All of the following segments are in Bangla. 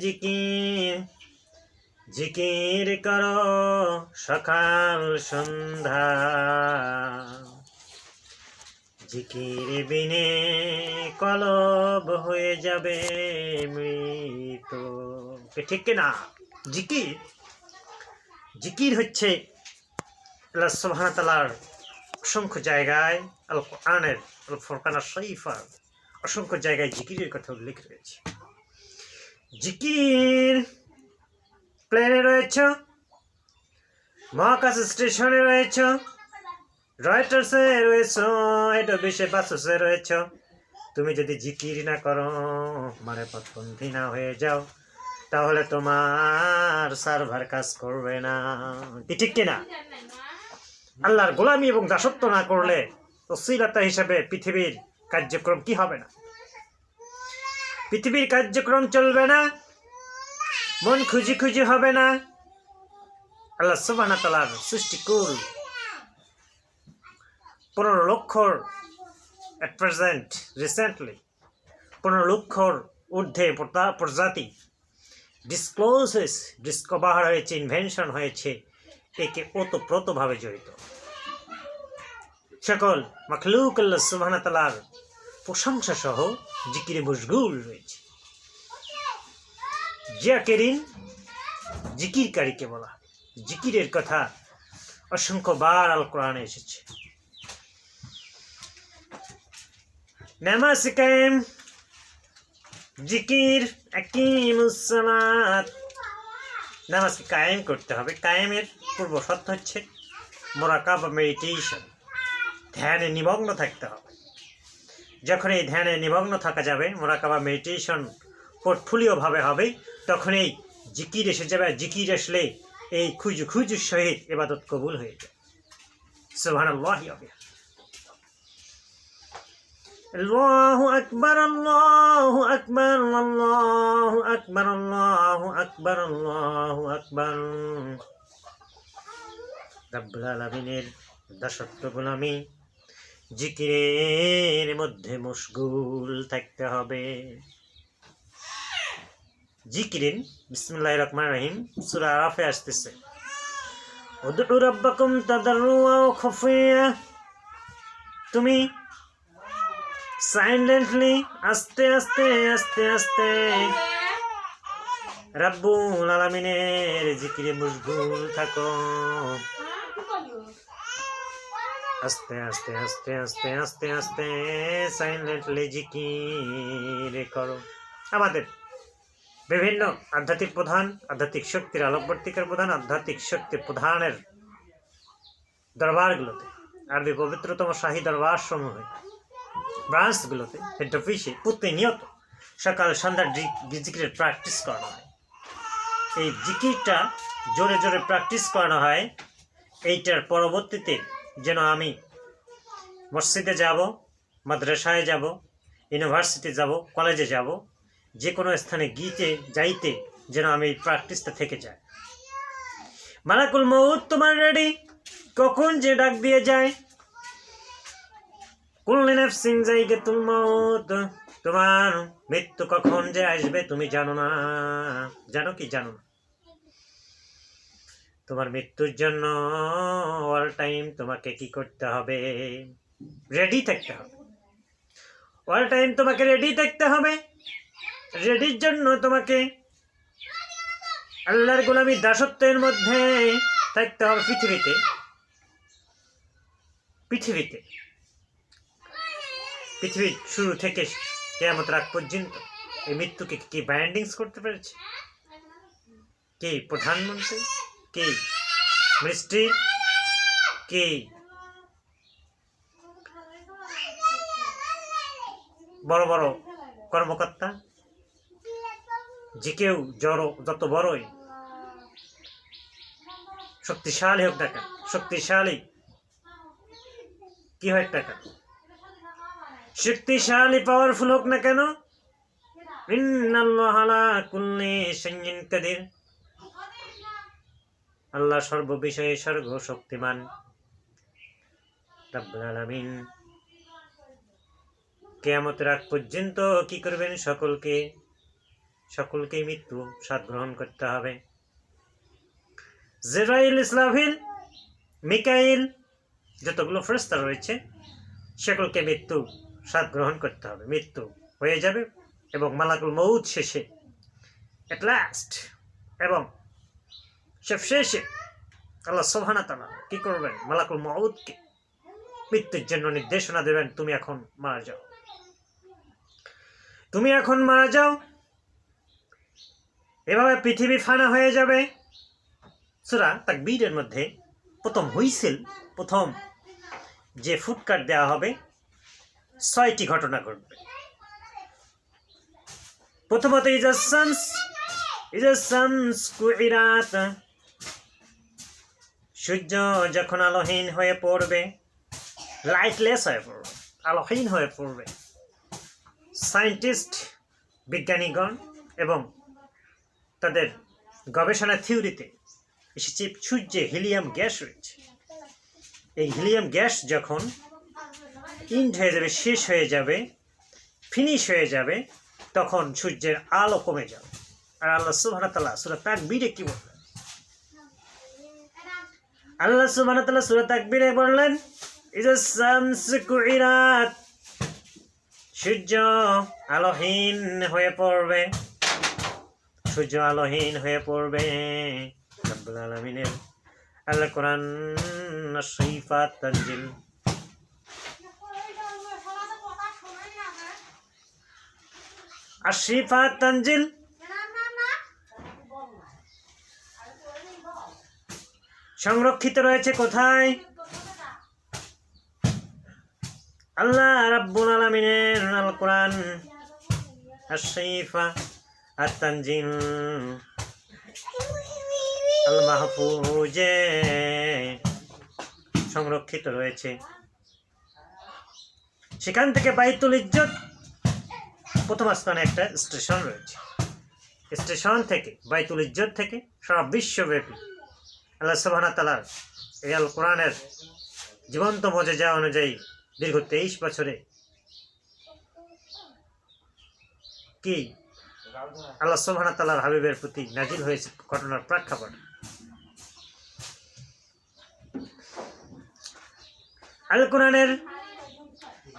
জিকির জিকির করো সকাল সন্ধ্যা, জিকির বিনে কলব হয়ে যাবে মৃত। ঠিক না? জিকির জিকির হচ্ছে আল্লাহ সুবহানাহু ওয়া তাআলার অসংখ্য জায়গায় আল কোরআনের আল ফুরকান শরীফার অসংখ্য জায়গায় জিকিরের কথা উল্লেখ রয়েছে। জিকির প্লেনে রয়েছে, মহাকাশ স্টেশনে রয়েছে, রয়টার্সে রয়েছে, হেড অফিসে বাসে রয়েছে। তুমি যদি জিকির না করো, মানে পথপন্থী না হয়ে যাও, তাহলে তোমার সার্ভার কাজ করবে না। ঠিক কিনা? আল্লাহর গোলামি এবং দাসত্ব না করলে ওসিলাতা হিসাবে পৃথিবীর কার্যক্রম কি হবে না? পৃথিবীর কার্যক্রম চলবে না, মন খুঁজি খুঁজি হবে না। আল্লাহ সুবহানাহু ওয়া তাআলার সৃষ্টিকুল 15 লক্ষর at present recently 15 লক্ষর ঊর্ধ্বে প্রজাতি ডিসকভার হয়েছে, ইনভেনশন হয়েছে, একে ওতপ্রোতভাবে জড়িত। সকল মাখলুক আল্লাহ সুবহানাহু ওয়া তাআলার প্রশংসা সহ জিকিরে মশগুল রয়েছে। জাকিরিন জিকিরকারীকে বলা। জিকিরের কথা অসংখ্যবার আল কোরআনে এসেছে। নামাজ কায়েম, জিকির, আকিমুস সালাত। নামাজকে কায়েম করতে হবে। কায়েমের পূর্ব শর্ত হচ্ছে মুরাকাবা, মেডিটেশন, ধ্যানে নিমগ্ন থাকতে হবে। যখন এই ধ্যানে নিমগ্ন থাকা যাবে, মুরাকাবা মেডিটেশন পোর্টফোলিও ভাবে হবে, তখন এই জিকির এসে যাবে। জিকির আসলে এই খুজু সহিত ইবাদত কবুল হয়ে যাবে। সুবহানাল্লাহি ওয়া বিহামদিহি। আল্লাহু আকবার, আল্লাহু আকবার, আল্লাহু আকবার, আল্লাহু আকবার, আল্লাহু আকবার। রব্বুল আলামিনের দাসত্ব গোলামি, জিকিরের মধ্যে মশগুল থাকতে হবে। জিকিরিন বিসমিল্লাহির রহমানির রহিম সূরা আরাফে আসতেছে, উদউ রাব্বাকুম তাদাররুআ ওয়া খুফিয়া। তুমি সাইলেন্টলি, আস্তে আস্তে আস্তে আস্তে রব্বুল আলামিনের জিকিরে মশগুল থাকো। আস্তে আস্তে আস্তে আস্তে আস্তে আস্তে সাইলেন্টলি জিকির করো। আমাদের বিভিন্ন আধ্যাত্মিক প্রধান, আধ্যাত্মিক শক্তির আলোকবর্তিকার প্রধান, আধ্যাত্মিক শক্তির প্রধানের দরবারগুলোতে, আরবি পবিত্রতম শাহী দরবার সমূহে, ব্রাঞ্চগুলোতে, হেড অফিসে প্রতিনিয়ত সকাল সন্ধ্যার জিকিরের প্র্যাকটিস করানো হয়। এই জিকিরটা জোরে জোরে প্র্যাকটিস করানো হয়। এইটার পরবর্তীতে যেন আমি মসজিদে যাব, মাদ্রাসায় যাব, ইউনিভার্সিটি যাব, কলেজে যাব, যে কোনো স্থানে যাইতে যেন আমি এই প্র্যাকটিসটা থেকে যায়। মালাকুল মউত তোমার রেডি, কখন যে ডাক দিয়ে যায়। কুল্লু নাফসিন যায়িকাতুল মাউত, তোমার মৃত্যু কখন যে আসবে তুমি জানো না। জানো কি জানো না? তোমার মৃত্যুর জন্য অল টাইম তোমাকে কি করতে হবে? রেডি থাকতে হবে। অল টাইম তোমাকে রেডি থাকতে হবে। রেডির জন্য তোমাকে আল্লাহর গোলামি দাসত্বের মধ্যে থাকতে হবে। পৃথিবীর শুরু থেকে কিয়ামত রাত পর্যন্ত এই মৃত্যুকে কি বাইন্ডিংস করতে পেরেছে? কে? প্রধানমন্ত্রী? কে মিনিস্ট্রি? কে বড় বড় কর্মকর্তা? যে কেউ যত বড়ই শক্তিশালী হোক না কেন, শক্তিশালী কি হোক না কেন, শক্তিশালী পাওয়ারফুল হোক না কেন, ইন্নাল্লাহা আলা কুল্লি শাইইন কাদির, আল্লাহ সর্ববিষয়ে সর্বশক্তিমান। রব্বুল আলামিন কিয়ামতের আগ পর্যন্ত কি করবেন? সকলকে সকলকেই মৃত্যু স্বাদ গ্রহণ করতে হবে। জিবরাইল, ইসরাফিল, মিকাইল, যতগুলো ফেরেশতা রয়েছে সকলকে মৃত্যু স্বাদ গ্রহণ করতে হবে। মৃত্যু হয়ে যাবে এবং মালাকুল মউত শেষে এট লাস্ট এবং শেষে আল্লাহ সুবহানাহু ওয়া তাআলা কি করবেন? মালাকুল মউতকে মৃত্যুর জন্য নির্দেশনা দেবেন, তুমি এখন মারা যাও, তুমি এখন মারা যাও। এভাবে পৃথিবী ফানা হয়ে যাবে। সূরা তাকবীরের মধ্যে প্রথম হুইসেল, প্রথম যে ফুটকার দেওয়া হবে 6টি ঘটনা ঘটবে। প্রথমত ইজা শামস কুইরাত, সূর্য যখন আলোহীন হয়ে পড়বে, লাইটলেস হয়ে পড়বে, আলোহীন হয়ে পড়বে। সায়েন্টিস্ট, বিজ্ঞানীগণ এবং তাদের গবেষণা থিওরিতে এসেছে সূর্যে হিলিয়াম গ্যাস রয়েছে। এই হিলিয়াম গ্যাস যখন ইন্ড হয়ে যাবে, শেষ হয়ে যাবে, ফিনিশ হয়ে যাবে, তখন সূর্যের আলো কমে যাবে। আর আল্লাহ সুবহানাহু ওয়া তাআলা সূরা তাকবীরে কি বললেন? আল্লাহ সুবহানাহু ওয়া তাআলা সূরা তাকবীরে বললেন, ইজা শামসু কুইরাত, সূর্য আলোহীন হয়ে পড়বে, সূর্য আলোহীন হয়ে পড়বে। রব্বুল আলামিনের আল্লাহ কোরআন সিফাত তানজিল, আশিফাত তানজিল সংরক্ষিত রয়েছে কোথায়? আল্লাহ রাব্বুল আলামিনের আল কোরআন আশিফা আত-তানজিল আল মাহফুজে সংরক্ষিত রয়েছে। সেখান থেকে বাইতুল ইজ্জত প্রথম আসমানে একটা স্টেশন রয়েছে। স্টেশন থেকে, বাইতুল ইজ্জত থেকে সারা বিশ্বব্যাপী আল্লাহ সুবহানাহু ওয়া তাআলার এই আল কোরআনের জীবন্ত মুজিজা অনুযায়ী দীর্ঘ 23 বছরে কি আল্লাহ সুবহানাহু ওয়া তাআলার হাবিবের প্রতি নাজিল হয়েছে ঘটনার প্রেক্ষাপট। আল কোরআনের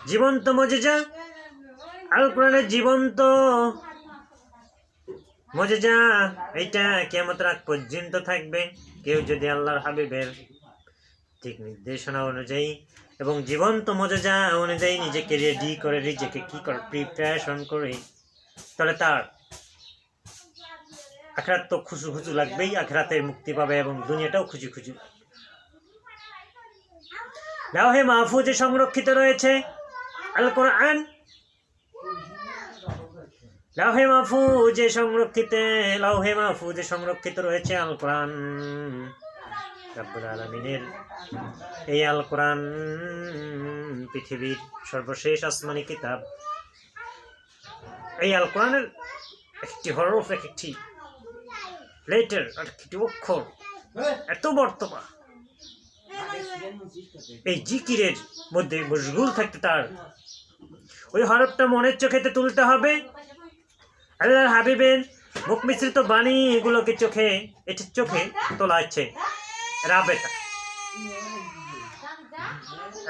জীবন্ত মুজিজা, আল কোরআনের জীবন্ত মুজিজা এইটা কিয়ামতের আগ পর্যন্ত থাকবে। কেউ যদি আল্লাহর হাবিবের ঠিক নির্দেশনা অনুযায়ী এবং জীবন্ত মুজিজা অনুযায়ী নিজেকে রেডি করে, নিজেকে কি করে প্রিপারেশন করে, তাহলে তার আখিরাত তো খুশু লাগবেই, আখিরাতে মুক্তি পাবে এবং দুনিয়াটাও খুশি লাগবে। লাউহে মাহফুজে সংরক্ষিত রয়েছে আল কোরআন, লাউহে মাহফুজে সংরক্ষিত রয়েছে আল কোরআন। রব্বুল আলামিনের এই আল কোরআন পৃথিবীর সর্বশেষ আসমানি কিতাব। এই আল কোরআনের একটি হরফ, একটি লেটার, একটি অক্ষর এত বর্তমান, এই জিকিরের মধ্যে মশগুল থাকতে তার ওই হরফটা মনের চোখেতে তুলতে হবে। আল্লাহর হাবিবের মুখ মিশ্রিত বাণী এগুলোকে চোখে তোলা হচ্ছে রাবেতা।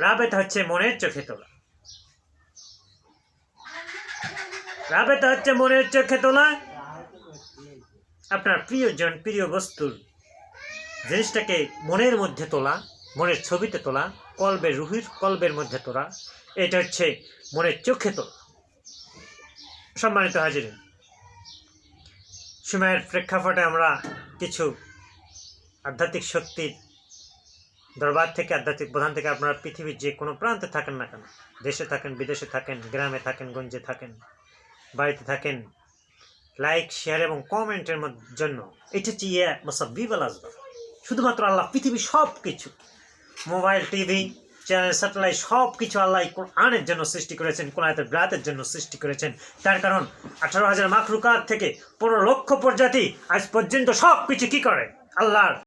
রাবেতা হচ্ছে মনের চোখে তোলা, রাবেতা হচ্ছে মনের চোখে তোলা। আপনার প্রিয়জন, প্রিয় বস্তুর জিনিসটাকে মনের মধ্যে তোলা, মনের ছবিতে তোলা, রুহির কলবের মধ্যে তোলা, এটা হচ্ছে মনের চোখে তোলা। সম্মানিত হাজিরিন, সময়ের প্রেক্ষাপটে আমরা কিছু আধ্যাত্মিক শক্তির দরবার থেকে, আধ্যাত্মিক প্রধান থেকে, আপনারা পৃথিবীর যে কোনো প্রান্তে থাকেন না কেন, দেশে থাকেন, বিদেশে থাকেন, গ্রামে থাকেন, গঞ্জে থাকেন, বাড়িতে থাকেন, লাইক, শেয়ার এবং কমেন্টের জন্য এটা হচ্ছে মুসাব্বিবুল আসবাব। শুধুমাত্র আল্লাহ পৃথিবীর সব কিছু, মোবাইল, টিভি, চ্যানেল, স্যাটেলাইট সব কিছু আল্লাহ কোরআনের জন্য সৃষ্টি করেছেন, কোরআনের ব্রাতের জন্য সৃষ্টি করেছেন। তার কারণ 18,000 মাখলুকাত থেকে 15 লক্ষ প্রজাতি আজ পর্যন্ত সব কিছু কি করে? আল্লাহর